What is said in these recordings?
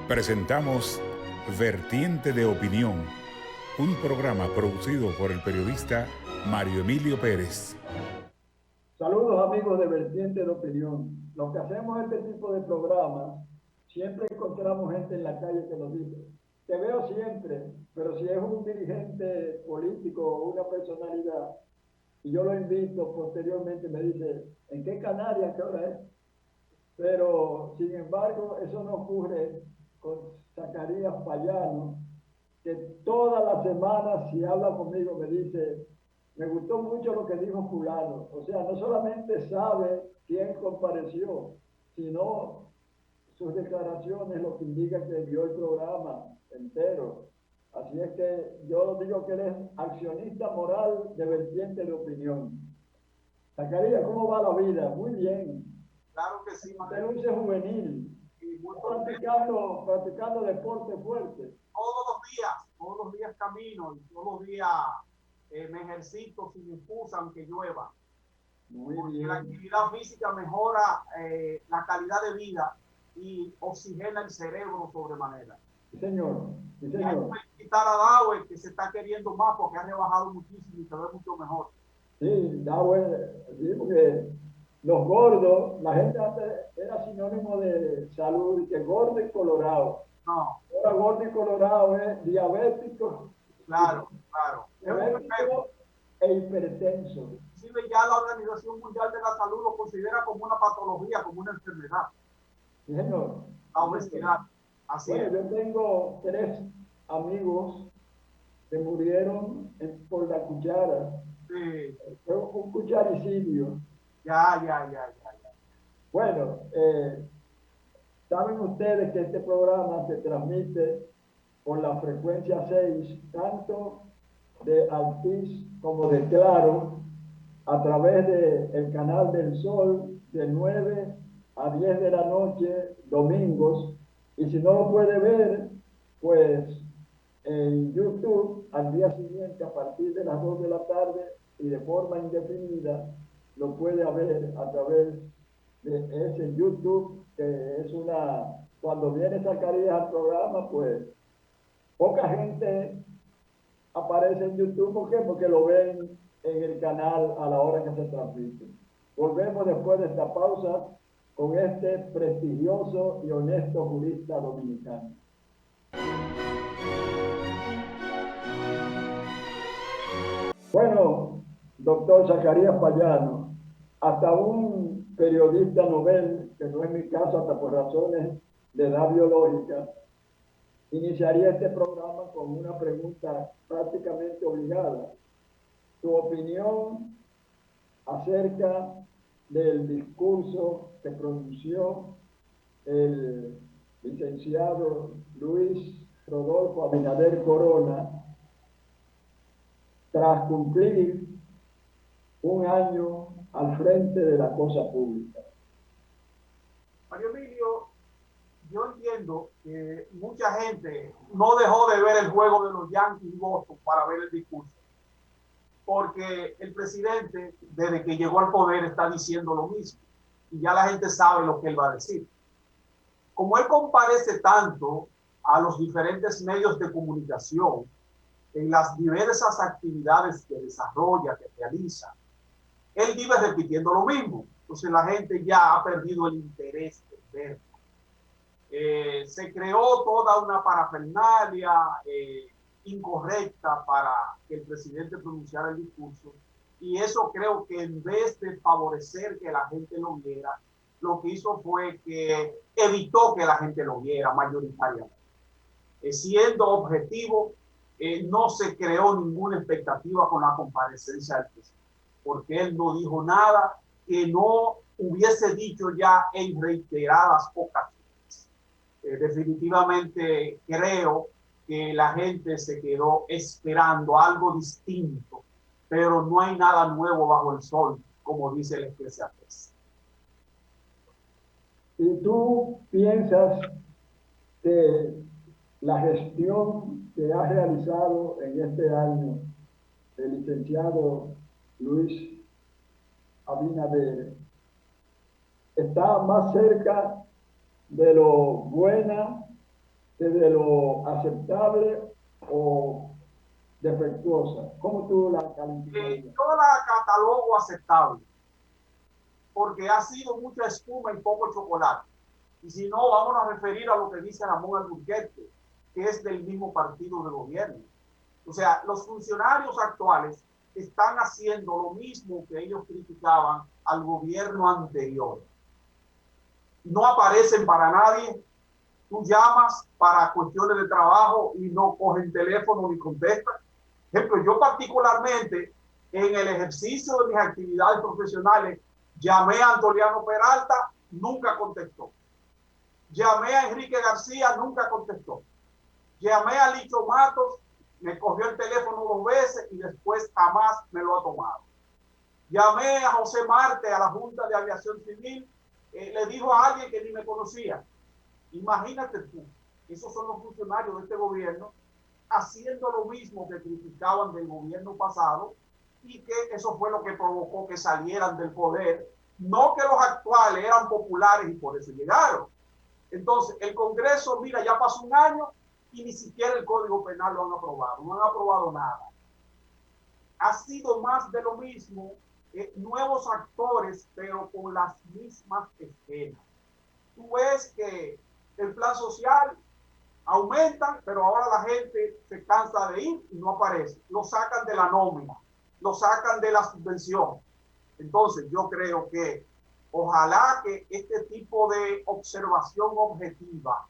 Presentamos Vertiente de Opinión, un programa producido por el periodista Mario Emilio Pérez. Saludos amigos de Vertiente de Opinión. Los que hacemos este tipo de programas, siempre encontramos gente en la calle que nos dice, te veo siempre, pero si es un dirigente político o una personalidad, y yo lo invito, posteriormente me dice, ¿en qué canal y a qué hora es? Pero, sin embargo, eso no ocurre con Zacarías Payano, que todas las semanas, si habla conmigo, me dice, me gustó mucho lo que dijo fulano. O sea, no solamente sabe quién compareció, sino sus declaraciones, lo que indica que vio el programa entero. Así es que yo digo que él es accionista moral de Vertiente de Opinión. Zacarías, ¿cómo va la vida? Muy bien. Claro que sí, Usted luce juvenil. y muy Practicando deporte fuerte. todos los días camino y todos los días me ejercito sin excusa aunque llueva. Muy Porque bien. la actividad física mejora la calidad de vida y oxigena el cerebro sobremanera. Sí, señor. Sí, Y hay señor. que felicitar a Dawe, que se está queriendo más porque ha rebajado muchísimo y se ve mucho mejor. Sí, da bueno. Sí, porque los gordos, la gente antes era sinónimo de salud, y que gordo y colorado. No, Ahora gordo y colorado es diabético, claro. Es un enfermo. diabético e hipertenso. Inclusive ya la Organización Mundial de la Salud lo considera como una patología, como una enfermedad. Sí, señor. La obesidad. Así Bueno, es. yo tengo 3 amigos que murieron por la cuchara. Sí. Fue un cucharicidio. Ya. Bueno, saben ustedes que este programa se transmite por la frecuencia 6, tanto de Altiz como de Claro, a través del canal del Sol, de 9 a 10 de la noche, domingos. Y si no lo puede ver, pues en YouTube, al día siguiente, a partir de las 2 de la tarde y de forma indefinida, lo puede ver a través de ese YouTube, que es cuando viene Zacarías al programa, pues poca gente aparece en YouTube. ¿Por qué? Porque lo ven en el canal a la hora que se transmite. Volvemos después de esta pausa con este prestigioso y honesto jurista dominicano. Bueno, doctor Zacarías Payano, hasta un periodista novel, que no es mi caso, hasta por razones de edad biológica, iniciaría este programa con una pregunta prácticamente obligada. Tu opinión acerca del discurso que pronunció el licenciado Luis Rodolfo Abinader Corona tras cumplir un año al frente de la cosa pública. Mario Emilio, yo entiendo que mucha gente no dejó de ver el juego de los Yankees y Boston para ver el discurso, porque el presidente, desde que llegó al poder, está diciendo lo mismo y ya la gente sabe lo que él va a decir. Como él comparece tanto a los diferentes medios de comunicación en las diversas actividades que desarrolla, que realiza, él vive repitiendo lo mismo. Entonces la gente ya ha perdido el interés de verlo. Se creó toda una parafernalia incorrecta para que el presidente pronunciara el discurso, y eso creo que en vez de favorecer que la gente lo viera, lo que hizo fue que evitó que la gente lo viera mayoritariamente. Siendo objetivo, no se creó ninguna expectativa con la comparecencia del presidente, porque él no dijo nada que no hubiese dicho ya en reiteradas ocasiones. Definitivamente creo que la gente se quedó esperando algo distinto, pero no hay nada nuevo bajo el sol, como dice el Eclesiastés. ¿Y tú piensas que la gestión que ha realizado en este año el licenciado Luis Abinader está más cerca de lo buena desde lo aceptable o defectuosa? ¿Cómo tú la calificarías? Yo la catalogo aceptable, porque ha sido mucha espuma y poco chocolate. Y si no, vamos a referir a lo que dice Ramón Alburquerque, que es del mismo partido de gobierno. O sea, los funcionarios actuales están haciendo lo mismo que ellos criticaban al gobierno anterior. No aparecen para nadie. Tú llamas para cuestiones de trabajo y no cogen teléfono ni contestan. Por ejemplo, yo particularmente en el ejercicio de mis actividades profesionales llamé a Antoliano Peralta, nunca contestó. Llamé a Enrique García, nunca contestó. Llamé a Licho Matos, me cogió el teléfono 2 veces y después jamás me lo ha tomado. Llamé a José Marte, a la Junta de Aviación Civil, le dijo a alguien que ni me conocía. Imagínate tú, esos son los funcionarios de este gobierno haciendo lo mismo que criticaban del gobierno pasado y que eso fue lo que provocó que salieran del poder. No que los actuales eran populares y por eso llegaron. Entonces, el Congreso, mira, ya pasó un año y ni siquiera el Código Penal lo han aprobado. No han aprobado nada. Ha sido más de lo mismo, nuevos actores, pero con las mismas escenas. Tú ves que el plan social aumentan, pero ahora la gente se cansa de ir y no aparece. Lo sacan de la nómina, lo sacan de la subvención. Entonces, yo creo que ojalá que este tipo de observación objetiva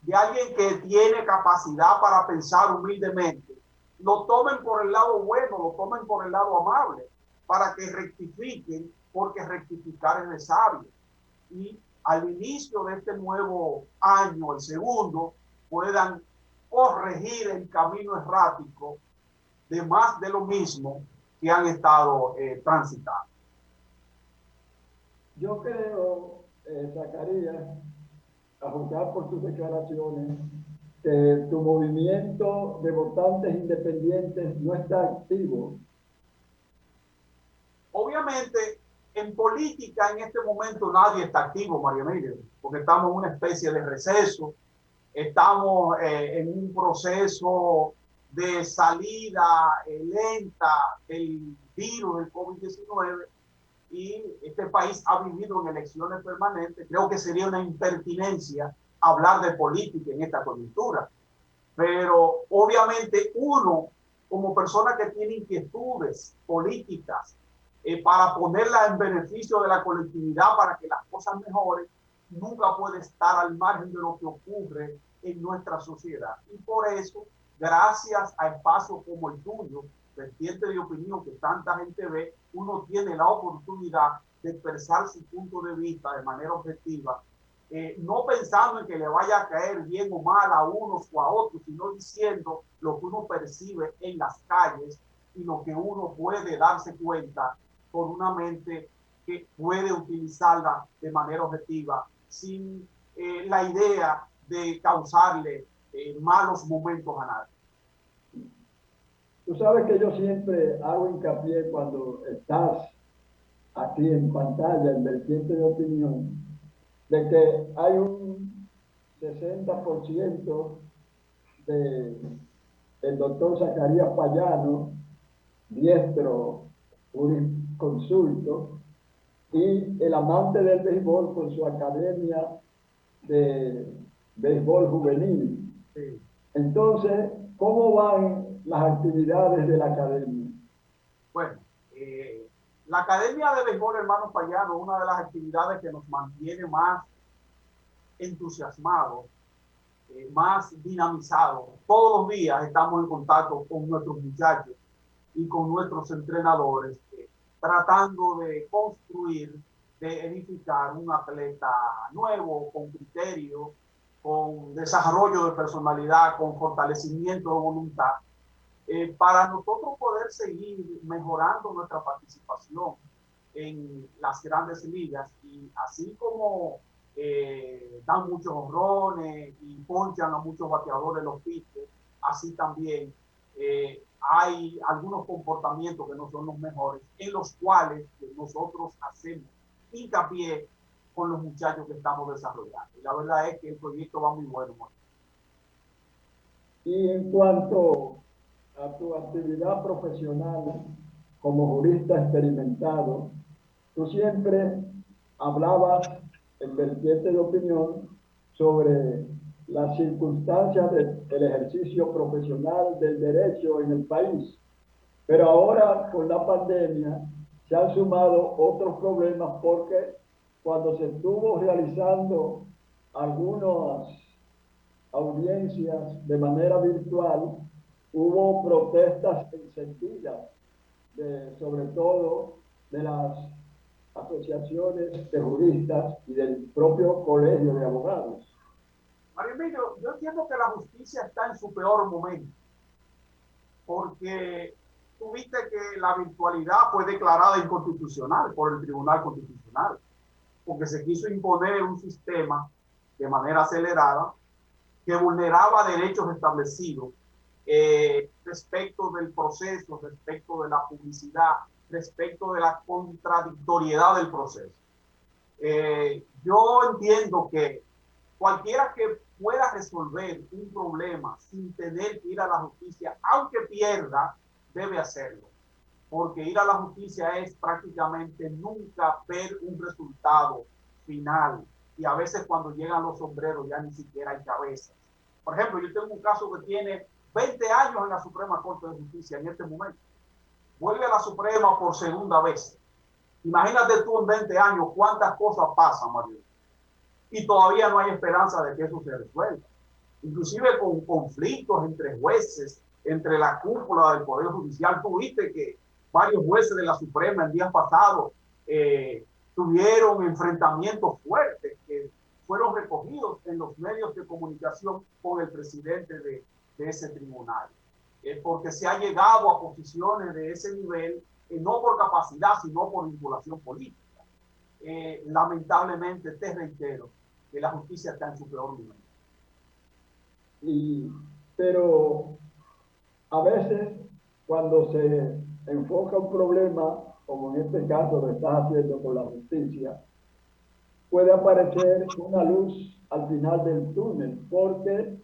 de alguien que tiene capacidad para pensar humildemente, lo tomen por el lado bueno, lo tomen por el lado amable, para que rectifiquen, porque rectificar es necesario. Y al inicio de este nuevo año, el segundo, puedan corregir el camino errático de más de lo mismo que han estado transitando. Yo creo, Zacarías, a juzgar por tus declaraciones, que tu movimiento de votantes independientes no está activo. Obviamente, en política en este momento nadie está activo, María Emilia, porque estamos en una especie de receso, estamos en un proceso de salida lenta del virus del COVID-19 y este país ha vivido en elecciones permanentes. Creo que sería una impertinencia hablar de política en esta coyuntura. Pero obviamente uno, como persona que tiene inquietudes políticas, para ponerla en beneficio de la colectividad, para que las cosas mejoren, nunca puede estar al margen de lo que ocurre en nuestra sociedad. Y por eso, gracias a espacios como el tuyo, vertiente de opinión que tanta gente ve, uno tiene la oportunidad de expresar su punto de vista de manera objetiva, no pensando en que le vaya a caer bien o mal a unos o a otros, sino diciendo lo que uno percibe en las calles y lo que uno puede darse cuenta con una mente que puede utilizarla de manera objetiva sin la idea de causarle malos momentos a nadie. Tú sabes que yo siempre hago hincapié cuando estás aquí en pantalla, en vertiente de opinión, de que hay un 60% del doctor Zacarías Payano, diestro jurisconsulto, y el amante del béisbol con su academia de béisbol juvenil. Sí. Entonces, ¿cómo van las actividades de la academia? Bueno, la Academia de Béisbol Hermanos Payano, una de las actividades que nos mantiene más entusiasmados, más dinamizados. Todos los días estamos en contacto con nuestros muchachos y con nuestros entrenadores, tratando de construir, de edificar un atleta nuevo, con criterio, con desarrollo de personalidad, con fortalecimiento de voluntad, para nosotros poder seguir mejorando nuestra participación en las grandes ligas. Y así como dan muchos honrones y ponchan a muchos bateadores los pitchers, así también hay algunos comportamientos que no son los mejores, en los cuales nosotros hacemos hincapié con los muchachos que estamos desarrollando. Y la verdad es que el proyecto va muy bueno. Y en cuanto a tu actividad profesional como jurista experimentado, tú siempre hablabas en vertiente de opinión sobre las circunstancias del ejercicio profesional del derecho en el país. Pero ahora con la pandemia se han sumado otros problemas porque cuando se estuvo realizando algunas audiencias de manera virtual, hubo protestas encendidas, sobre todo de las asociaciones de juristas y del propio colegio de abogados. Mario Emilio, yo entiendo que la justicia está en su peor momento, porque tuviste que la virtualidad fue declarada inconstitucional por el Tribunal Constitucional, porque se quiso imponer un sistema de manera acelerada que vulneraba derechos establecidos respecto del proceso, respecto de la publicidad, respecto de la contradictoriedad del proceso. Yo entiendo que cualquiera que pueda resolver un problema sin tener que ir a la justicia, aunque pierda, debe hacerlo. Porque ir a la justicia es prácticamente nunca ver un resultado final. Y a veces cuando llegan los sombreros ya ni siquiera hay cabezas. Por ejemplo, yo tengo un caso que tiene 20 años en la Suprema Corte de Justicia en este momento. Vuelve a la Suprema por segunda vez. Imagínate tú en 20 años cuántas cosas pasan, Mario. Y todavía no hay esperanza de que eso se resuelva. Inclusive con conflictos entre jueces, entre la cúpula del Poder Judicial. Tuviste que varios jueces de la Suprema el día pasado tuvieron enfrentamientos fuertes que fueron recogidos en los medios de comunicación con el presidente de ese tribunal. Porque se ha llegado a posiciones de ese nivel, no por capacidad, sino por vinculación política. Lamentablemente, te reitero, que la justicia está en su peor momento. Pero a veces, cuando se enfoca un problema, como en este caso lo estás haciendo con la justicia, puede aparecer una luz al final del túnel, porque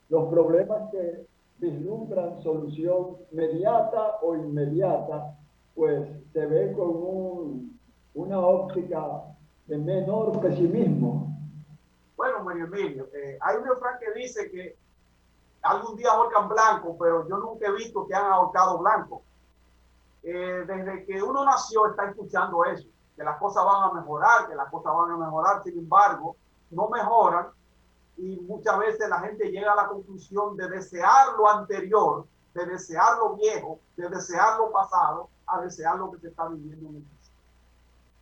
los problemas que vislumbran solución inmediata o inmediata, pues se ve con una óptica de menor pesimismo. Bueno, Mario Emilio, hay un refrán que dice que algún día ahorcan blanco, pero yo nunca he visto que han ahorcado blanco. Desde que uno nació está escuchando eso, que las cosas van a mejorar, que las cosas van a mejorar, sin embargo, no mejoran y muchas veces la gente llega a la conclusión de desear lo anterior, de desear lo viejo, de desear lo pasado, a desear lo que se está viviendo en el presente.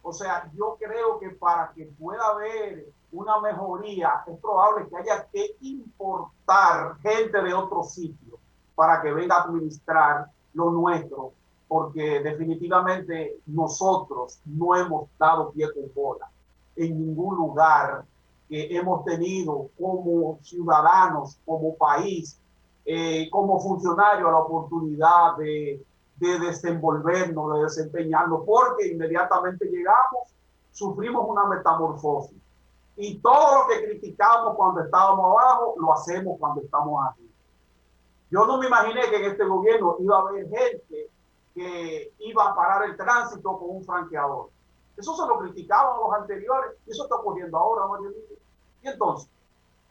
O sea, yo creo que para que pueda haber una mejoría, es probable que haya que importar gente de otro sitio para que venga a administrar lo nuestro, porque definitivamente nosotros no hemos dado pie con bola en ningún lugar que hemos tenido como ciudadanos, como país, como funcionarios la oportunidad de desenvolvernos, de desempeñarnos, porque inmediatamente llegamos, sufrimos una metamorfosis. Y todo lo que criticamos cuando estábamos abajo, lo hacemos cuando estamos arriba. Yo no me imaginé que en este gobierno iba a haber gente que iba a parar el tránsito con un franqueador. Eso se lo criticaban los anteriores y eso está ocurriendo ahora, Mario Emilio. Y entonces,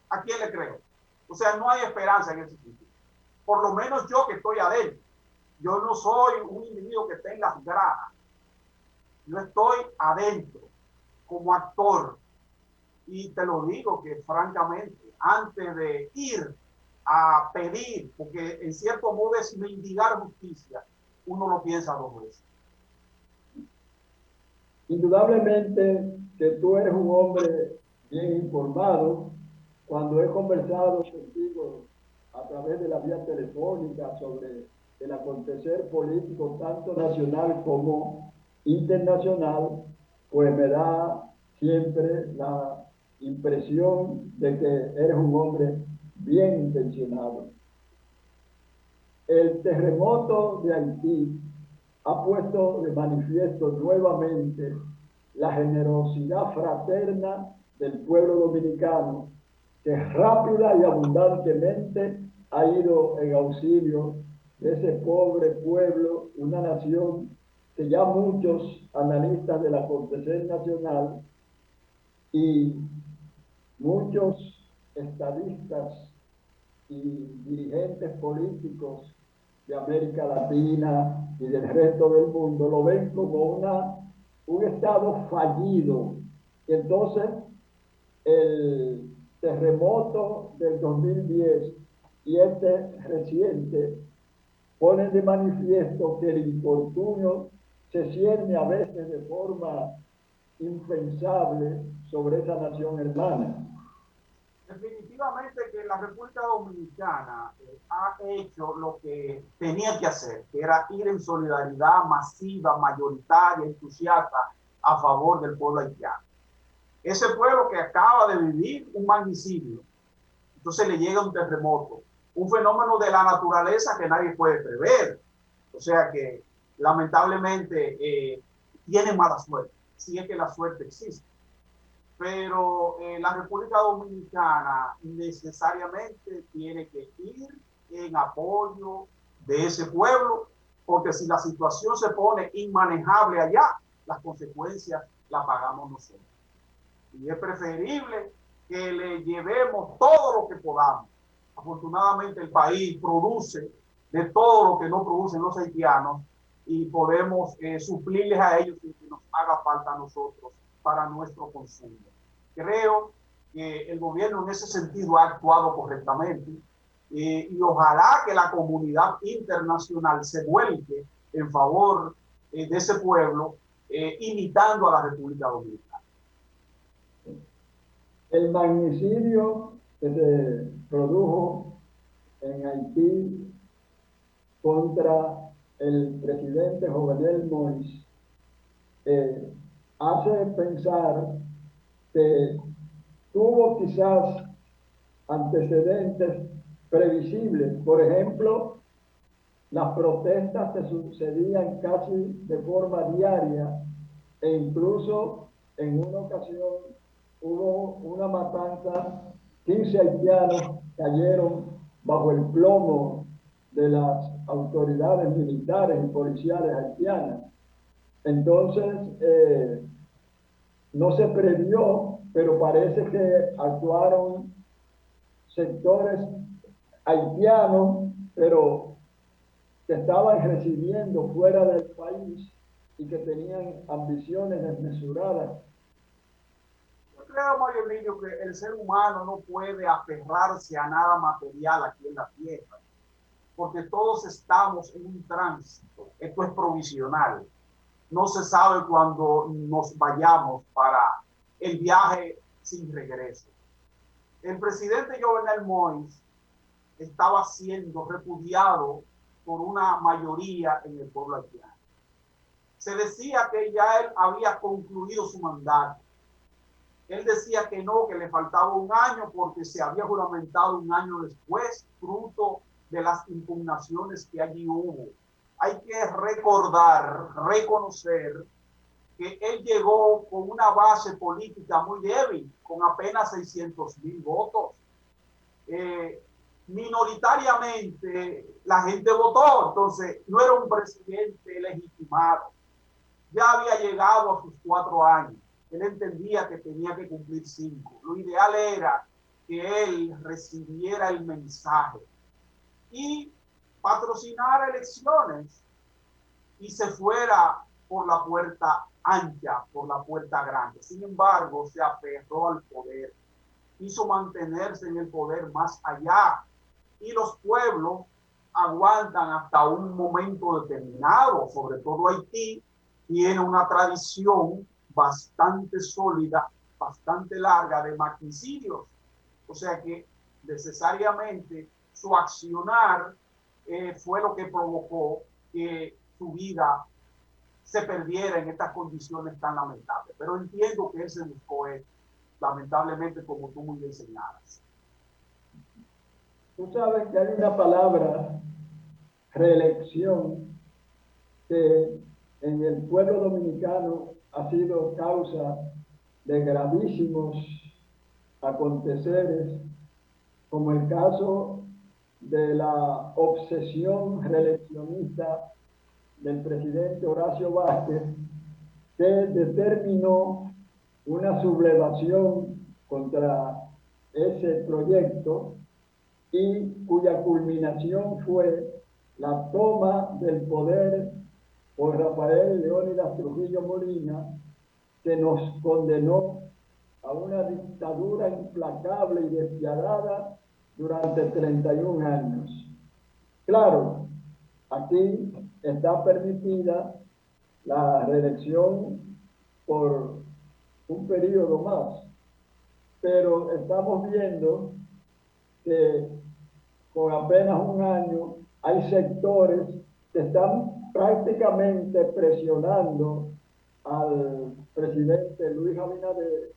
¿a quién le creo? O sea, no hay esperanza en ese sentido. Por lo menos yo que estoy adentro. Yo no soy un individuo que tenga gradas. Yo estoy adentro como actor. Y te lo digo que francamente, antes de ir a pedir, porque en cierto modo es mendigar justicia, uno lo piensa dos veces. Indudablemente que tú eres un hombre bien informado. Cuando he conversado contigo a través de la vía telefónica sobre el acontecer político tanto nacional como internacional, pues me da siempre la impresión de que eres un hombre bien intencionado. El terremoto de Haití ha puesto de manifiesto nuevamente la generosidad fraterna del pueblo dominicano, que rápida y abundantemente ha ido en auxilio de ese pobre pueblo, una nación que ya muchos analistas del acontecer nacional y muchos estadistas y dirigentes políticos de América Latina y del resto del mundo lo ven como un estado fallido. Y entonces el terremoto del 2010 y este reciente ponen de manifiesto que el infortunio se cierne a veces de forma impensable sobre esa nación hermana. Definitivamente que la República Dominicana ha hecho lo que tenía que hacer, que era ir en solidaridad masiva, mayoritaria, entusiasta a favor del pueblo haitiano. Ese pueblo que acaba de vivir un magnicidio, entonces le llega un terremoto, un fenómeno de la naturaleza que nadie puede prever. O sea que lamentablemente tiene mala suerte, si es que la suerte existe. Pero la República Dominicana necesariamente tiene que ir en apoyo de ese pueblo, porque si la situación se pone inmanejable allá, las consecuencias las pagamos nosotros. Y es preferible que le llevemos todo lo que podamos. Afortunadamente el país produce de todo lo que no producen los haitianos y podemos suplirles a ellos sin que nos haga falta a nosotros para nuestro consumo. Creo que el gobierno en ese sentido ha actuado correctamente y ojalá que la comunidad internacional se vuelque en favor de ese pueblo, imitando a la República Dominicana. El magnicidio que se produjo en Haití contra el presidente Jovenel Moïse hace pensar que tuvo quizás antecedentes previsibles. Por ejemplo, las protestas se sucedían casi de forma diaria e incluso en una ocasión hubo una matanza, 15 haitianos cayeron bajo el plomo de las autoridades militares y policiales haitianas. Entonces, no se previó, pero parece que actuaron sectores haitianos, pero que estaban residiendo fuera del país y que tenían ambiciones desmesuradas. Yo creo, Mario Emilio, que el ser humano no puede aferrarse a nada material aquí en la tierra, porque todos estamos en un tránsito. Esto es provisional. No se sabe cuándo nos vayamos para el viaje sin regreso. El presidente Jovenel Moïse estaba siendo repudiado por una mayoría en el pueblo haitiano. Se decía que ya él había concluido su mandato. Él decía que no, que le faltaba un año porque se había juramentado un año después, fruto de las impugnaciones que allí hubo. Hay que recordar, reconocer que él llegó con una base política muy débil, con apenas 600,000 votos. Minoritariamente la gente votó, entonces no era un presidente legitimado. Ya había llegado a sus 4 años. Él entendía que tenía que cumplir 5. Lo ideal era que él recibiera el mensaje y patrocinar elecciones y se fuera por la puerta ancha, por la puerta grande. Sin embargo, se aferró al poder, quiso mantenerse en el poder más allá, y los pueblos aguantan hasta un momento determinado. Sobre todo Haití tiene una tradición bastante sólida, bastante larga de magnicidios. O sea que necesariamente su accionar fue lo que provocó que su vida se perdiera en estas condiciones tan lamentables. Pero entiendo que él se buscó esto, lamentablemente, como tú muy bien señalas. Tú sabes que hay una palabra, reelección, que en el pueblo dominicano ha sido causa de gravísimos aconteceres, como el caso de la obsesión reeleccionista del presidente Horacio Vázquez, que determinó una sublevación contra ese proyecto y cuya culminación fue la toma del poder por Rafael Leónidas Trujillo Molina, que nos condenó a una dictadura implacable y despiadada durante 31 años. Claro, aquí está permitida la reelección por un periodo más, pero estamos viendo que con apenas un año hay sectores que están prácticamente presionando al presidente Luis Abinader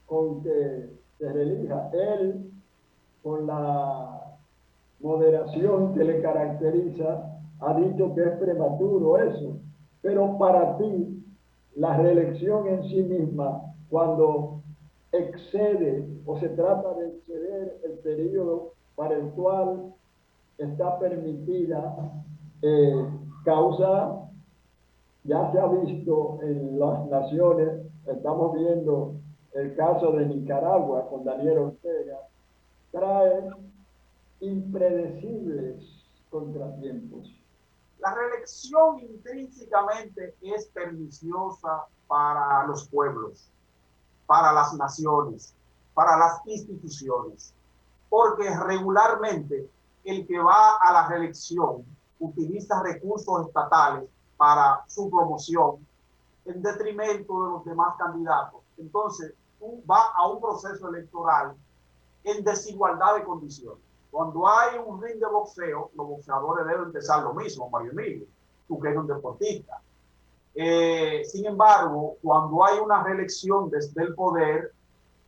con que se reelija. Él, con la moderación que le caracteriza, ha dicho que es prematuro eso. Pero para ti, la reelección en sí misma, cuando excede o se trata de exceder el periodo para el cual está permitida, causa, ya se ha visto en las naciones, estamos viendo el caso de Nicaragua con Daniel Ortega, trae impredecibles contratiempos. La reelección intrínsecamente es perniciosa para los pueblos, para las naciones, para las instituciones, porque regularmente el que va a la reelección utiliza recursos estatales para su promoción en detrimento de los demás candidatos. Entonces, va a un proceso electoral en desigualdad de condiciones. Cuando hay un ring de boxeo, los boxeadores deben pensar lo mismo, Mario Emilio, tú que eres un deportista. Sin embargo, cuando hay una reelección desde el poder,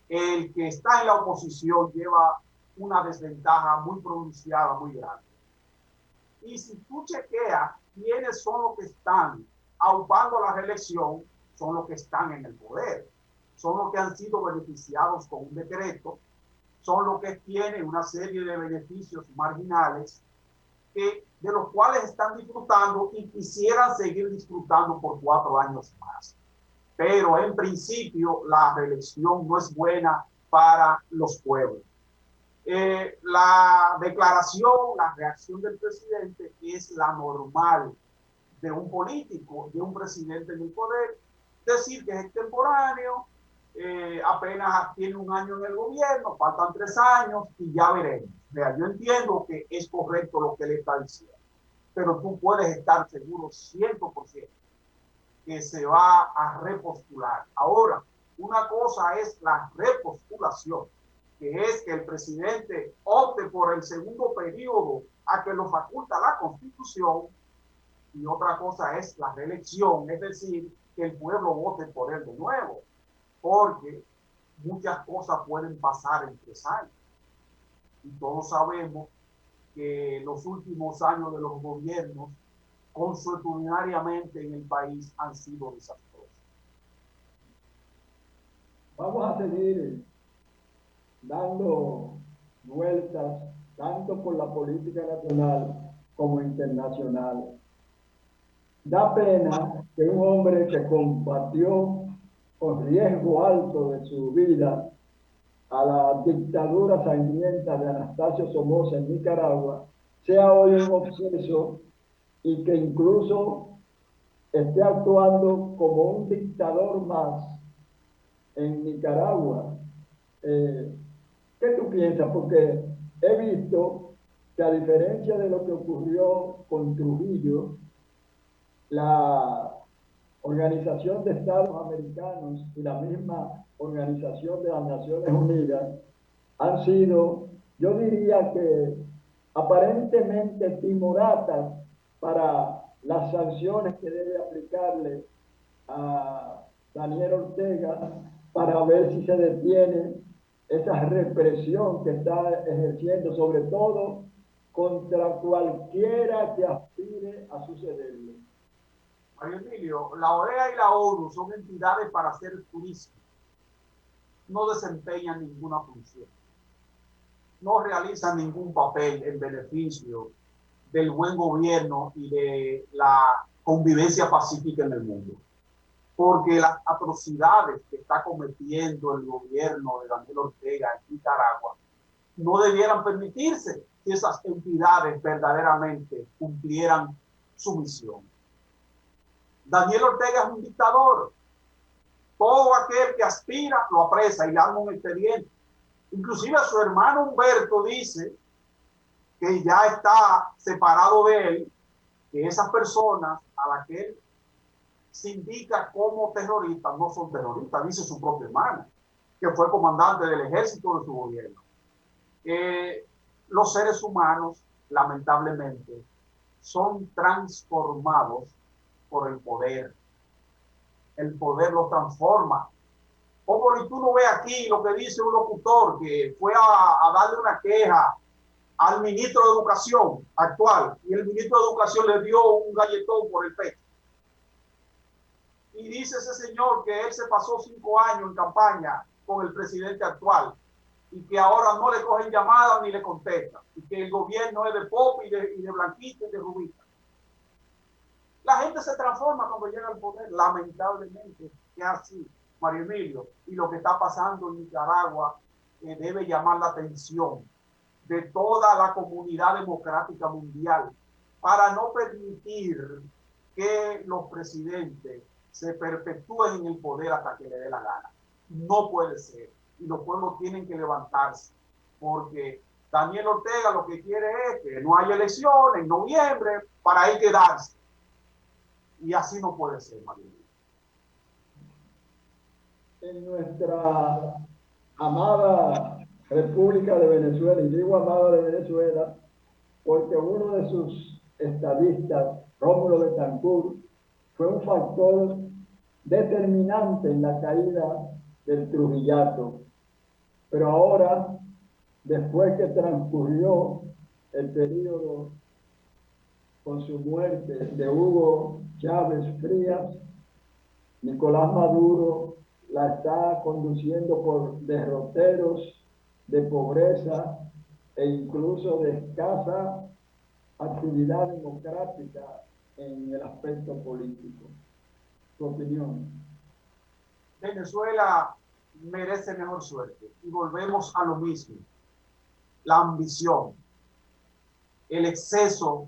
el que está en la oposición lleva una desventaja muy pronunciada, muy grande. Y si tú chequeas quiénes son los que están aupando la reelección, son los que están en el poder, son los que han sido beneficiados con un decreto, son los que tienen una serie de beneficios marginales de los cuales están disfrutando y quisieran seguir disfrutando por 4 años más. Pero en principio la reelección no es buena para los pueblos. La declaración, la reacción del presidente es la normal de un político, de un presidente en el poder, decir que es extemporáneo, apenas tiene un año en el gobierno, faltan 3 años y ya veremos. Mira, yo entiendo que es correcto lo que él está diciendo, pero tú puedes estar seguro 100% que se va a repostular. Ahora, una cosa es la repostulación, que es que el presidente opte por el segundo periodo a que lo faculta la Constitución, y otra cosa es la reelección, es decir, que el pueblo vote por él de nuevo, porque muchas cosas pueden pasar en 3 años. Y todos sabemos que los últimos años de los gobiernos consuetudinariamente en el país han sido desastrosos. Vamos a seguir dando vueltas tanto por la política nacional como internacional. Da pena que un hombre que combatió con riesgo alto de su vida a la dictadura sangrienta de Anastasio Somoza en Nicaragua sea hoy un obseso y que incluso esté actuando como un dictador más en Nicaragua. ¿Qué tú piensas? Porque he visto que, a diferencia de lo que ocurrió con Trujillo, la Organización de Estados Americanos y la misma Organización de las Naciones Unidas han sido, yo diría que aparentemente timoratas para las sanciones que debe aplicarle a Daniel Ortega para ver si se detiene esa represión que está ejerciendo, sobre todo contra cualquiera que aspire a sucederle. Mario Emilio, la OEA y la ONU son entidades para hacer turismo, no desempeñan ninguna función. no realizan ningún papel en beneficio del buen gobierno y de la convivencia pacífica en el mundo. Porque las atrocidades que está cometiendo el gobierno de Daniel Ortega en Nicaragua no debieran permitirse si esas entidades verdaderamente cumplieran su misión. Daniel Ortega es un dictador. Todo aquel que aspira lo apresa y le arma un expediente. Inclusive su hermano Humberto dice que ya está separado de él, que esas personas a las que él se indica como terroristas no son terroristas, dice su propio hermano, que fue comandante del ejército de su gobierno. Los seres humanos, lamentablemente, son transformados por el poder. El poder los transforma. Y tú no ves aquí lo que dice un locutor que fue a darle una queja al ministro de Educación actual, y el ministro de Educación le dio un galletón por el pecho. Y dice ese señor que él se pasó 5 años en campaña con el presidente actual y que ahora no le cogen llamadas ni le contestan, y que el gobierno es de pop y de blanquita y de rubita. La gente se transforma cuando llega al poder, lamentablemente es así, Mario Emilio, y lo que está pasando en Nicaragua debe llamar la atención de toda la comunidad democrática mundial para no permitir que los presidentes se perpetúen en el poder hasta que le dé la gana. No puede ser. Y los pueblos tienen que levantarse, porque Daniel Ortega lo que quiere es que no haya elecciones en noviembre para él quedarse. Y así no puede ser, María. En nuestra amada República de Venezuela, y digo amada de Venezuela, porque uno de sus estadistas, Rómulo Betancourt, fue un factor determinante en la caída del Trujillato. Pero ahora, después que transcurrió el periodo con su muerte de Hugo Chávez Frías, Nicolás Maduro la está conduciendo por derroteros de pobreza e incluso de escasa actividad democrática en el aspecto político. ¿Tu opinión? Venezuela merece mejor suerte y volvemos a lo mismo. La ambición, el exceso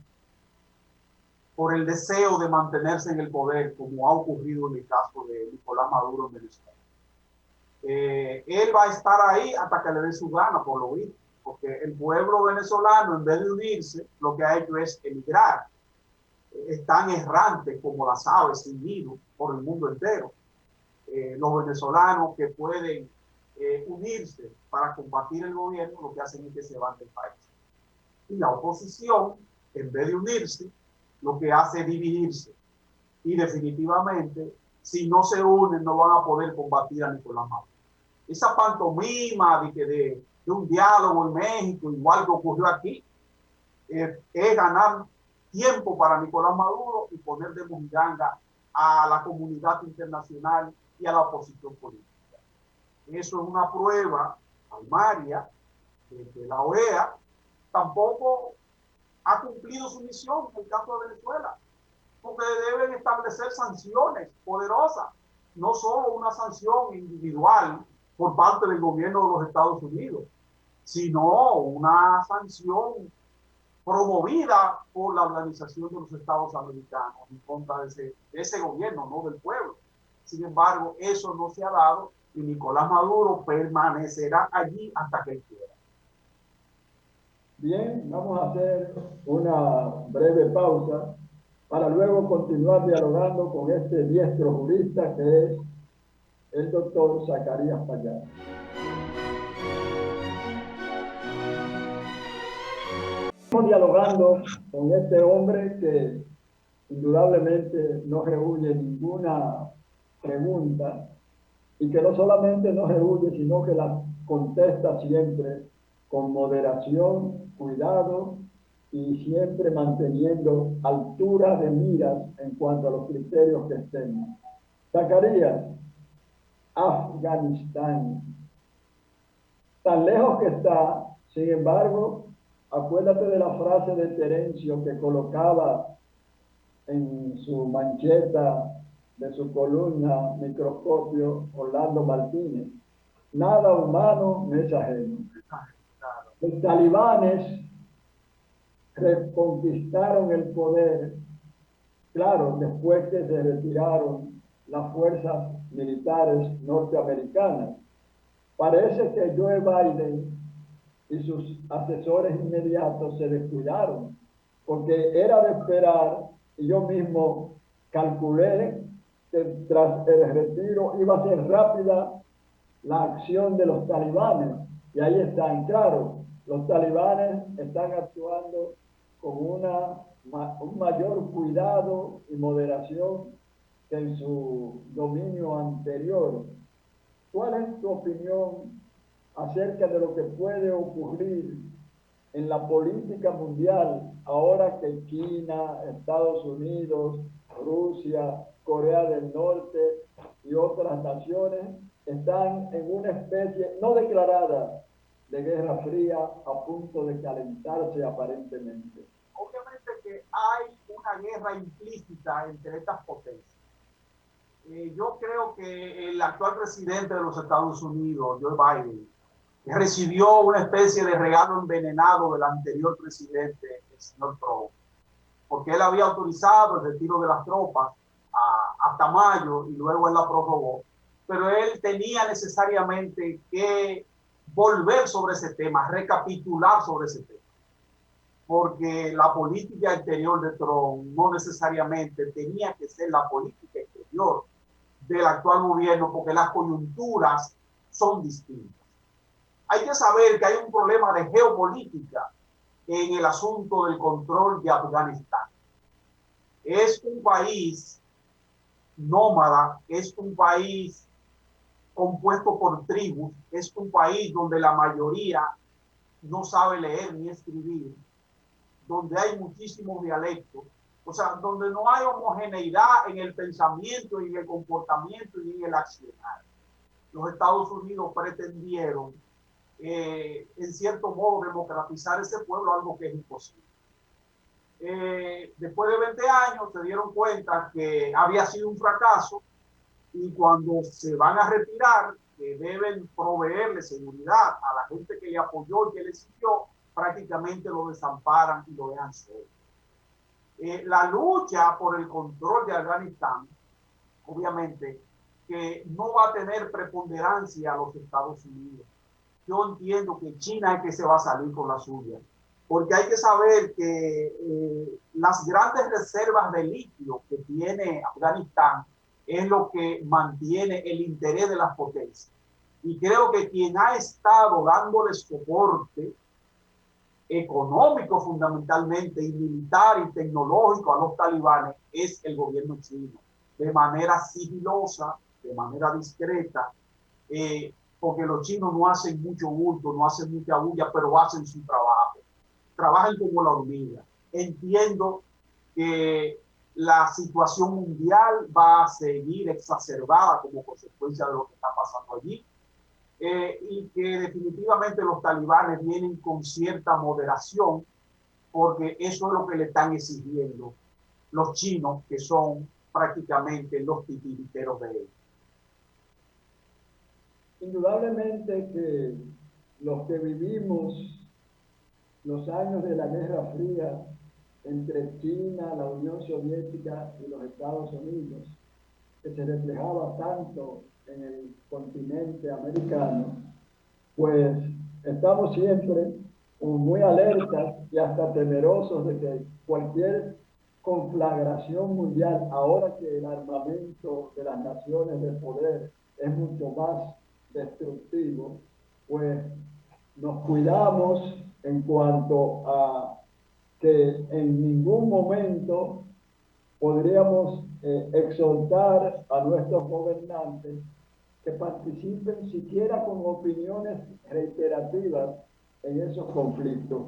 por el deseo de mantenerse en el poder, como ha ocurrido en el caso de Nicolás Maduro en Venezuela. Él va a estar ahí hasta que le dé su gana, por lo visto, porque el pueblo venezolano, en vez de unirse, lo que ha hecho es emigrar. Están errantes como las aves sin nido por el mundo entero. Los venezolanos que pueden unirse para combatir el gobierno, lo que hacen es que se van del país. Y la oposición, en vez de unirse, lo que hace es dividirse. Y definitivamente, si no se unen, no van a poder combatir a Nicolás Maduro. Esa pantomima de un diálogo en México, igual que ocurrió aquí, es ganar tiempo para Nicolás Maduro y poner de mojiganga a la comunidad internacional y a la oposición política. Eso es una prueba palmaria de que la OEA tampoco ha cumplido su misión en el caso de Venezuela, porque deben establecer sanciones poderosas, no solo una sanción individual por parte del gobierno de los Estados Unidos, sino una sanción promovida por la Organización de los Estados Americanos en contra de ese gobierno, no del pueblo. Sin embargo, eso no se ha dado y Nicolás Maduro permanecerá allí hasta que él quiera. Bien, vamos a hacer una breve pausa para luego continuar dialogando con este diestro jurista que es el doctor Zacarías Payá. Estamos dialogando con este hombre que indudablemente no rehuye ninguna pregunta y que no solamente no rehuye, sino que la contesta siempre con moderación, cuidado y siempre manteniendo altura de miras en cuanto a los criterios que estén. Zacarías, Afganistán, tan lejos que está, Sin embargo, acuérdate de la frase de Terencio que colocaba en su mancheta de su columna Microscopio Orlando Martínez: nada humano me es ajeno. Los talibanes reconquistaron el poder, claro, después que se retiraron las fuerzas militares norteamericanas. Parece que Joe Biden y sus asesores inmediatos se descuidaron, porque era de esperar, y yo mismo calculé que tras el retiro iba a ser rápida la acción de los talibanes, y ahí están, claro, los talibanes están actuando con un mayor cuidado y moderación que en su dominio anterior. ¿Cuál es tu opinión acerca de lo que puede ocurrir en la política mundial ahora que China, Estados Unidos, Rusia, Corea del Norte y otras naciones están en una especie no declarada de guerra fría a punto de calentarse aparentemente? Obviamente que hay una guerra implícita entre estas potencias. Yo creo que el actual presidente de los Estados Unidos, Joe Biden, recibió una especie de regalo envenenado del anterior presidente, el señor Trump, porque él había autorizado el retiro de las tropas hasta mayo y luego él la prorrogó, pero él tenía necesariamente que volver sobre ese tema, recapitular sobre ese tema, porque la política exterior de Trump no necesariamente tenía que ser la política exterior del actual gobierno, porque las coyunturas son distintas. Hay que saber que hay un problema de geopolítica en el asunto del control de Afganistán. Es un país nómada, es un país compuesto por tribus, es un país donde la mayoría no sabe leer ni escribir, donde hay muchísimos dialectos, o sea, donde no hay homogeneidad en el pensamiento y en el comportamiento y en el accionar. Los Estados Unidos pretendieron en cierto modo democratizar ese pueblo, algo que es imposible. Después de 20 años se dieron cuenta que había sido un fracaso, y cuando se van a retirar, que deben proveerle seguridad a la gente que le apoyó y que le siguió, prácticamente lo desamparan y lo dejan solo. La lucha por el control de Afganistán, obviamente, que no va a tener preponderancia a los Estados Unidos. Yo entiendo que China es que se va a salir con la suya, porque hay que saber que las grandes reservas de litio que tiene Afganistán es lo que mantiene el interés de las potencias. Y creo que quien ha estado dándole soporte económico fundamentalmente, y militar y tecnológico a los talibanes es el gobierno chino, de manera sigilosa, de manera discreta, porque los chinos no hacen mucho bulto, no hacen mucha bulla, pero hacen su trabajo. Trabajan como la hormiga. Entiendo que la situación mundial va a seguir exacerbada como consecuencia de lo que está pasando allí, y que definitivamente los talibanes vienen con cierta moderación, porque eso es lo que le están exigiendo los chinos, que son prácticamente los titiriteros de ellos. Indudablemente que los que vivimos los años de la Guerra Fría entre China, la Unión Soviética y los Estados Unidos, que se reflejaba tanto en el continente americano, pues estamos siempre muy alertas y hasta temerosos de que cualquier conflagración mundial, ahora que el armamento de las naciones de poder es mucho más destructivo, pues nos cuidamos en cuanto a que en ningún momento podríamos exhortar a nuestros gobernantes que participen siquiera con opiniones reiterativas en esos conflictos.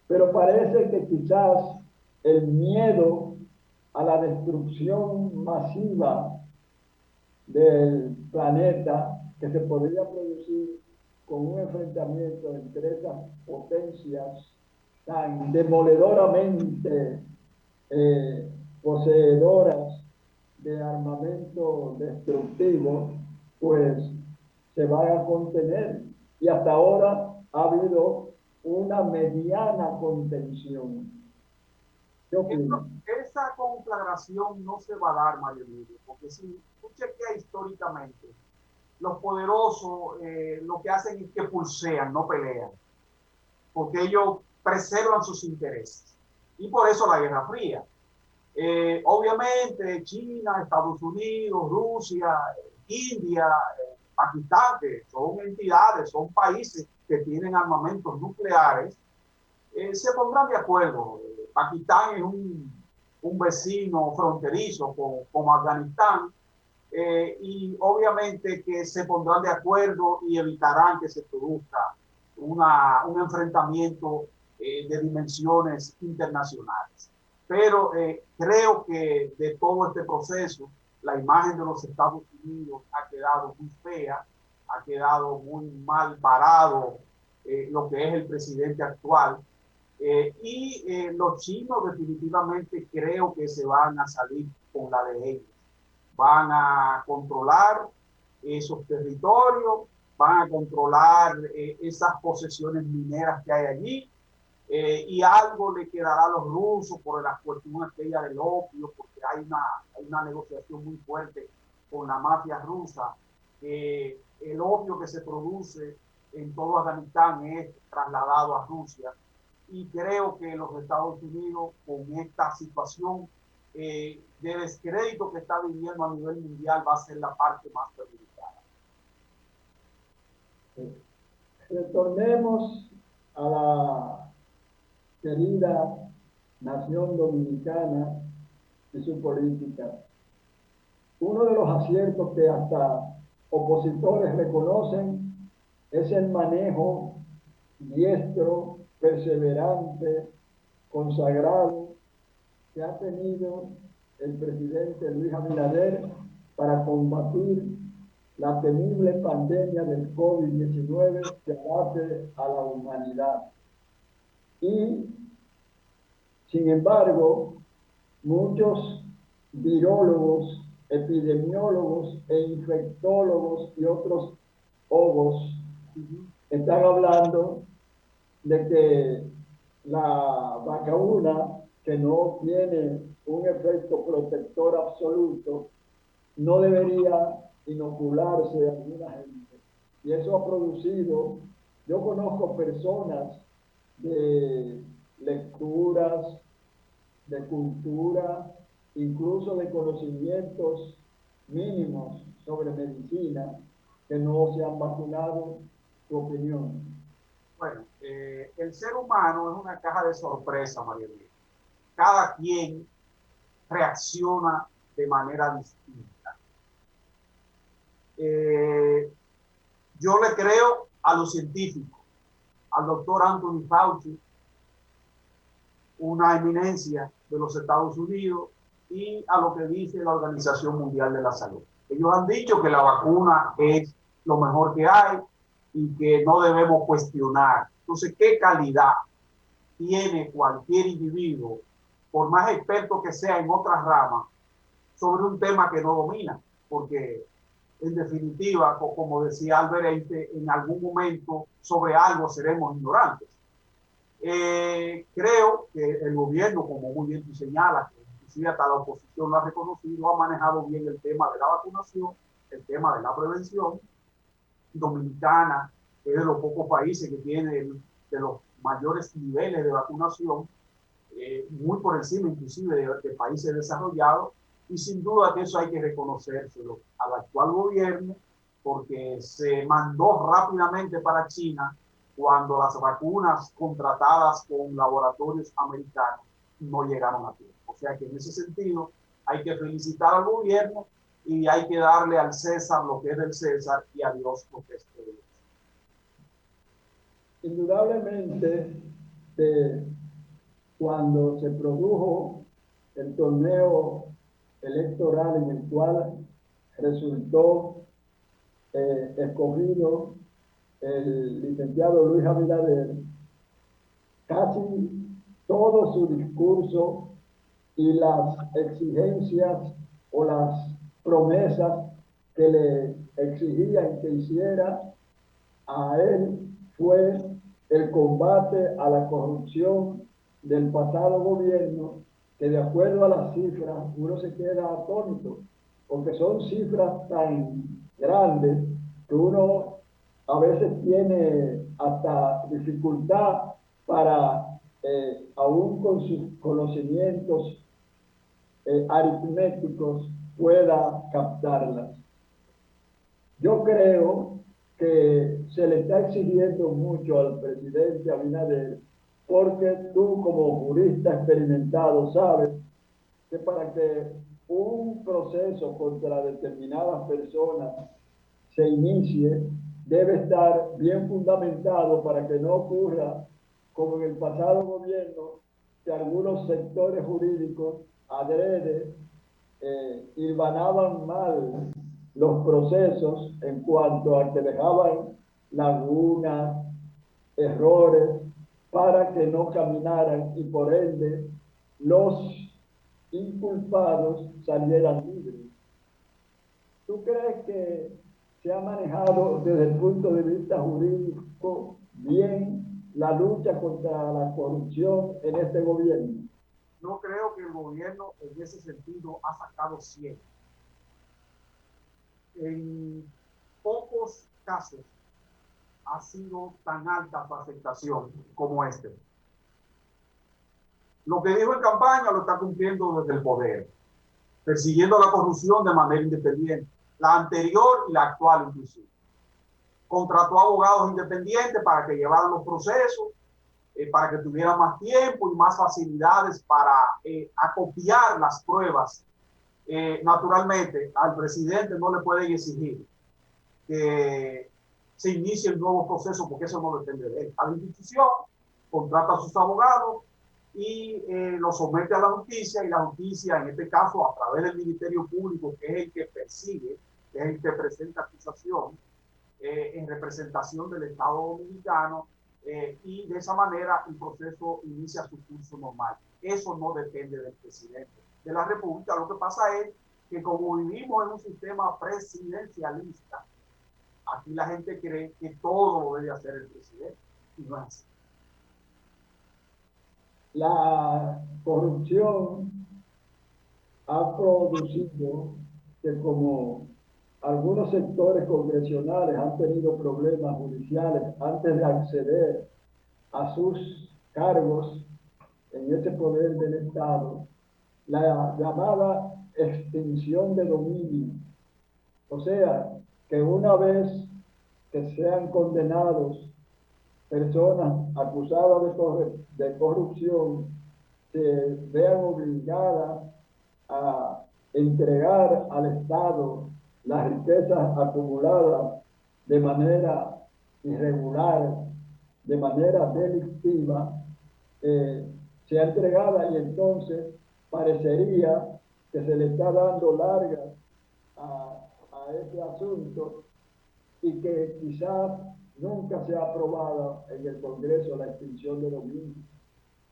Pero parece que quizás el miedo a la destrucción masiva del planeta que se podría producir con un enfrentamiento entre esas potencias tan demoledoramente poseedoras de armamento destructivo, pues se van a contener. Y hasta ahora ha habido una mediana contención. ¿Qué opinas? Esa conflagración no se va a dar, Mario Emilio, porque si tú chequeas históricamente, los poderosos lo que hacen es que pulsean, no pelean, porque ellos preservan sus intereses. Y por eso la Guerra Fría. Obviamente China, Estados Unidos, Rusia, India, Pakistán, que son entidades, son países que tienen armamentos nucleares, se pondrán de acuerdo. Pakistán es un vecino fronterizo con Afganistán, y obviamente que se pondrán de acuerdo y evitarán que se produzca un enfrentamiento de dimensiones internacionales. Pero creo que de todo este proceso, la imagen de los Estados Unidos ha quedado muy fea, ha quedado muy mal parado lo que es el presidente actual. Los chinos definitivamente creo que se van a salir con la de ellos. Van a controlar esos territorios, van a controlar esas posesiones mineras que hay allí, y algo le quedará a los rusos por la cuestión aquella del opio, porque hay una negociación muy fuerte con la mafia rusa. El opio que se produce en todo Afganistán es trasladado a Rusia, y creo que los Estados Unidos, con esta situación de descrédito que está viviendo a nivel mundial, va a ser la parte más perjudicada. Retornemos a la querida nación dominicana y su política. Uno de los aciertos que hasta opositores reconocen es el manejo diestro, perseverante, consagrado que ha tenido el presidente Luis Abinader para combatir la temible pandemia del COVID-19 que abate a la humanidad. Y, sin embargo, muchos virólogos, epidemiólogos e infectólogos y otros hogos están hablando de que la vacuna, que no tiene un efecto protector absoluto, no debería inocularse a alguna gente. Y eso ha producido, yo conozco personas de lecturas, de cultura, incluso de conocimientos mínimos sobre medicina, que no se han vacunado. ¿Tu opinión? Bueno, el ser humano es una caja de sorpresa, María Elena. Cada quien reacciona de manera distinta. Yo le creo a los científicos, al doctor Anthony Fauci, una eminencia de los Estados Unidos, y a lo que dice la Organización Mundial de la Salud. Ellos han dicho que la vacuna es lo mejor que hay y que no debemos cuestionar. Entonces, ¿qué calidad tiene cualquier individuo, por más experto que sea en otras ramas, sobre un tema que no domina? Porque, en definitiva, como decía Albert Einstein, en algún momento sobre algo seremos ignorantes. Creo que el gobierno, como muy bien tú señalas, que inclusive hasta la oposición lo ha reconocido, ha manejado bien el tema de la vacunación, el tema de la prevención. Dominicana es de los pocos países que tiene de los mayores niveles de vacunación, muy por encima inclusive de países desarrollados, y sin duda que eso hay que reconocérselo al actual gobierno, porque se mandó rápidamente para China cuando las vacunas contratadas con laboratorios americanos no llegaron a tiempo. O sea que en ese sentido hay que felicitar al gobierno y hay que darle al César lo que es del César y a Dios lo que es de Dios. Indudablemente, cuando se produjo el torneo electoral en el cual resultó escogido el licenciado Luis Abinader, casi todo su discurso y las exigencias o las promesas que le exigían que hiciera a él fue el combate a la corrupción del pasado gobierno, que de acuerdo a las cifras uno se queda atónito, porque son cifras tan grandes que uno a veces tiene hasta dificultad para, aún con sus conocimientos aritméticos, pueda captarlas. Yo creo que se le está exigiendo mucho al presidente Abinader, porque tú como jurista experimentado sabes que para que un proceso contra determinadas personas se inicie, debe estar bien fundamentado para que no ocurra como en el pasado gobierno, que algunos sectores jurídicos adrede hilvanaban mal los procesos en cuanto a que dejaban lagunas, errores, para que no caminaran y por ende los inculpados salieran libres. ¿Tú crees que se ha manejado desde el punto de vista jurídico bien la lucha contra la corrupción en este gobierno? No creo que el gobierno en ese sentido ha sacado 100. En pocos casos ha sido tan alta su aceptación como este. Lo que dijo en campaña lo está cumpliendo desde el poder, persiguiendo la corrupción de manera independiente, la anterior y la actual inclusive. Contrató abogados independientes para que llevaran los procesos, para que tuvieran más tiempo y más facilidades para acopiar las pruebas. Naturalmente, al presidente no le pueden exigir que se inicie el nuevo proceso porque eso no depende de él. A la institución contrata a sus abogados y lo somete a la justicia, y la justicia, en este caso a través del Ministerio Público, que es el que persigue, que es el que presenta acusación en representación del Estado Dominicano, y de esa manera el proceso inicia su curso normal. Eso no depende del presidente de la República. Lo que pasa es que como vivimos en un sistema presidencialista, aquí la gente cree que todo lo debe hacer el presidente, y no es así. La corrupción ha producido que, como algunos sectores congresionales han tenido problemas judiciales antes de acceder a sus cargos en ese poder del Estado, la llamada extinción de dominio. O sea, que una vez que sean condenados personas acusadas de corrupción, se vean obligadas a entregar al Estado las riquezas acumuladas de manera irregular, de manera delictiva, sea entregada, y entonces parecería que se le está dando largas a ese asunto, y que quizás nunca sea aprobada en el Congreso la extinción de dominio.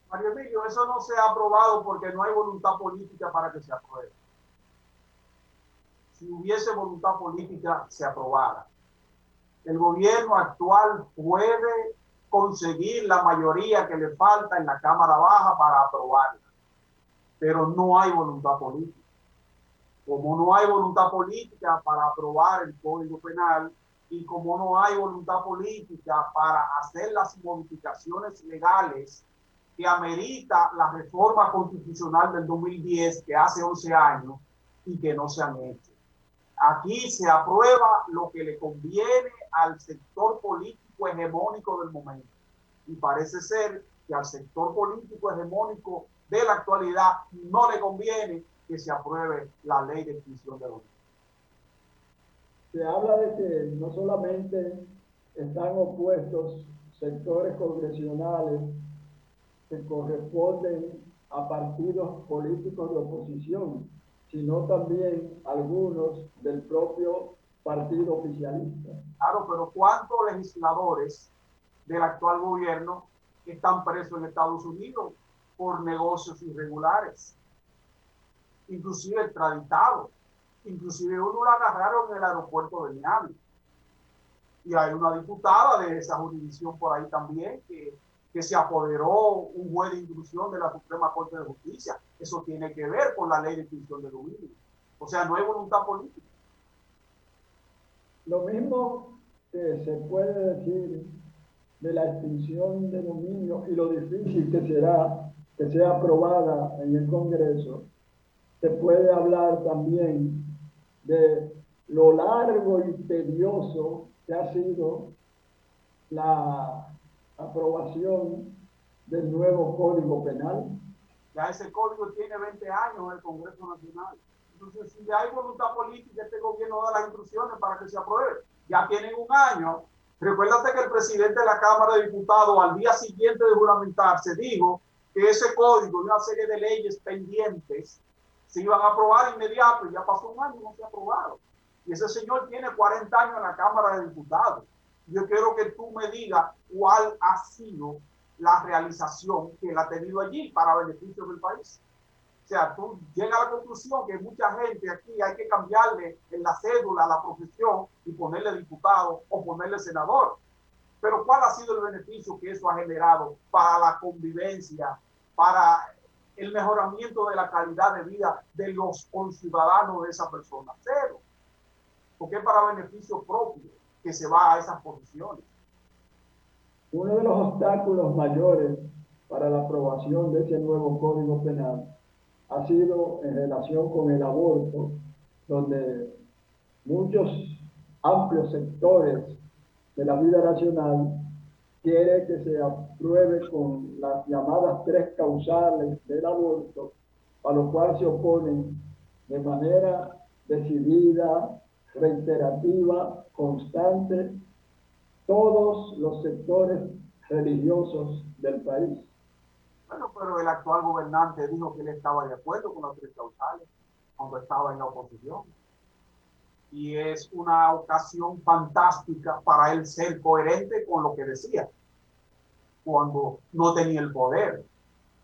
Mario Emilio, eso no se ha aprobado porque no hay voluntad política para que se apruebe. Si hubiese voluntad política, se aprobara. El gobierno actual puede conseguir la mayoría que le falta en la Cámara Baja para aprobarla, pero no hay voluntad política. Como no hay voluntad política para aprobar el Código Penal, y como no hay voluntad política para hacer las modificaciones legales que amerita la reforma constitucional del 2010, que hace 11 años y que no se han hecho. Aquí se aprueba lo que le conviene al sector político hegemónico del momento. Y parece ser que al sector político hegemónico de la actualidad no le conviene que se apruebe la ley de extinción de dominio. Se habla de que no solamente están opuestos sectores congresionales que corresponden a partidos políticos de oposición, sino también algunos del propio partido oficialista. Claro, pero ¿cuántos legisladores del actual gobierno están presos en Estados Unidos por negocios irregulares? Inclusive extraditados. Inclusive uno lo agarraron en el aeropuerto de Miami. Y hay una diputada de esa jurisdicción por ahí también que se apoderó un juez de instrucción de la Suprema Corte de Justicia. Eso tiene que ver con la ley de extinción de dominio. O sea, no hay voluntad política. Lo mismo que se puede decir de la extinción de dominio y lo difícil que será que sea aprobada en el Congreso, se puede hablar también de lo largo y tedioso que ha sido la aprobación del nuevo Código Penal. Ya ese código tiene 20 años en el Congreso Nacional. Entonces, si hay voluntad política, este gobierno da las instrucciones para que se apruebe. Ya tienen un año. Recuérdate que el presidente de la Cámara de Diputados, al día siguiente de juramentarse, dijo que ese código y una serie de leyes pendientes se iban a aprobar inmediato, y ya pasó un año y no se ha aprobado. Y ese señor tiene 40 años en la Cámara de Diputados. Yo quiero que tú me digas cuál ha sido la realización que él ha tenido allí para beneficio del país. O sea, tú llegas a la conclusión que mucha gente aquí hay que cambiarle en la cédula la profesión y ponerle diputado o ponerle senador. Pero ¿cuál ha sido el beneficio que eso ha generado para la convivencia, para el mejoramiento de la calidad de vida de los conciudadanos de esa persona? Cero. Porque es para beneficio propio que se va a esas posiciones. Uno de los obstáculos mayores para la aprobación de ese nuevo Código Penal ha sido en relación con el aborto, donde muchos amplios sectores de la vida nacional quieren que se apruebe con las llamadas 3 causales del aborto, a lo cual se oponen de manera decidida, reiterativa, constante, todos los sectores religiosos del país. Bueno, pero el actual gobernante dijo que él estaba de acuerdo con las 3 causales cuando estaba en la oposición. Y es una ocasión fantástica para él ser coherente con lo que decía cuando no tenía el poder.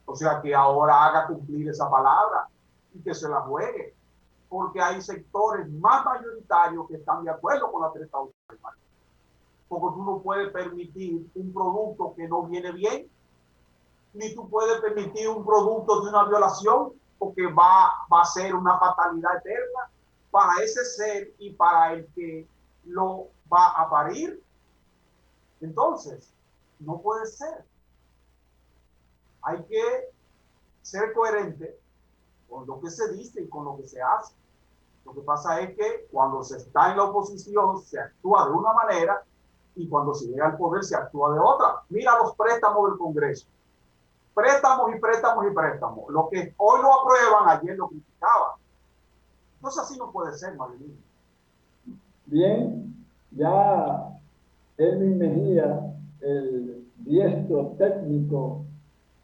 O sea, que ahora haga cumplir esa palabra y que se la juegue, porque hay sectores más mayoritarios que están de acuerdo con las 3 causales. Porque tú no puedes permitir un producto que no viene bien, ni tú puedes permitir un producto de una violación, porque va a ser una fatalidad eterna para ese ser y para el que lo va a parir. Entonces, no puede ser. Hay que ser coherente con lo que se dice y con lo que se hace. Lo que pasa es que cuando se está en la oposición se actúa de una manera y cuando se llega al poder se actúa de otra. Mira los préstamos del Congreso. Préstamos y préstamos y préstamos. Lo que hoy lo aprueban, ayer lo criticaban. Entonces así no puede ser, Marilyn. Bien, ya Elvin Mejía, el diestro técnico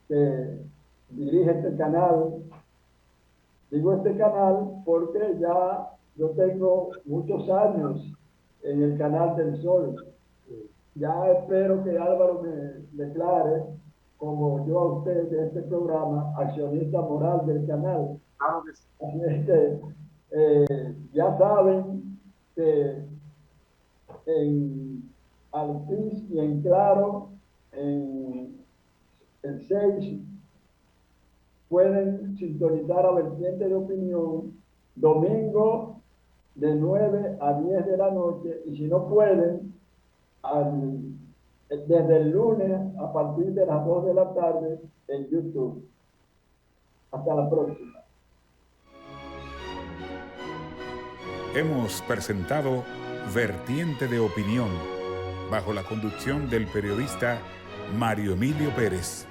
que dirige este canal, digo este canal porque ya yo tengo muchos años en el canal del Sol. Ya espero que Álvaro me declare, como yo a usted de este programa, accionista moral del canal. Claro que sí. Así es que ya saben que en Altiz y en Claro, en el 6, pueden sintonizar a Vertiente de Opinión domingo de 9 a 10 de la noche, y si no pueden, desde el lunes a partir de las 2 de la tarde en YouTube. Hasta la próxima. Hemos presentado Vertiente de Opinión, bajo la conducción del periodista Mario Emilio Pérez.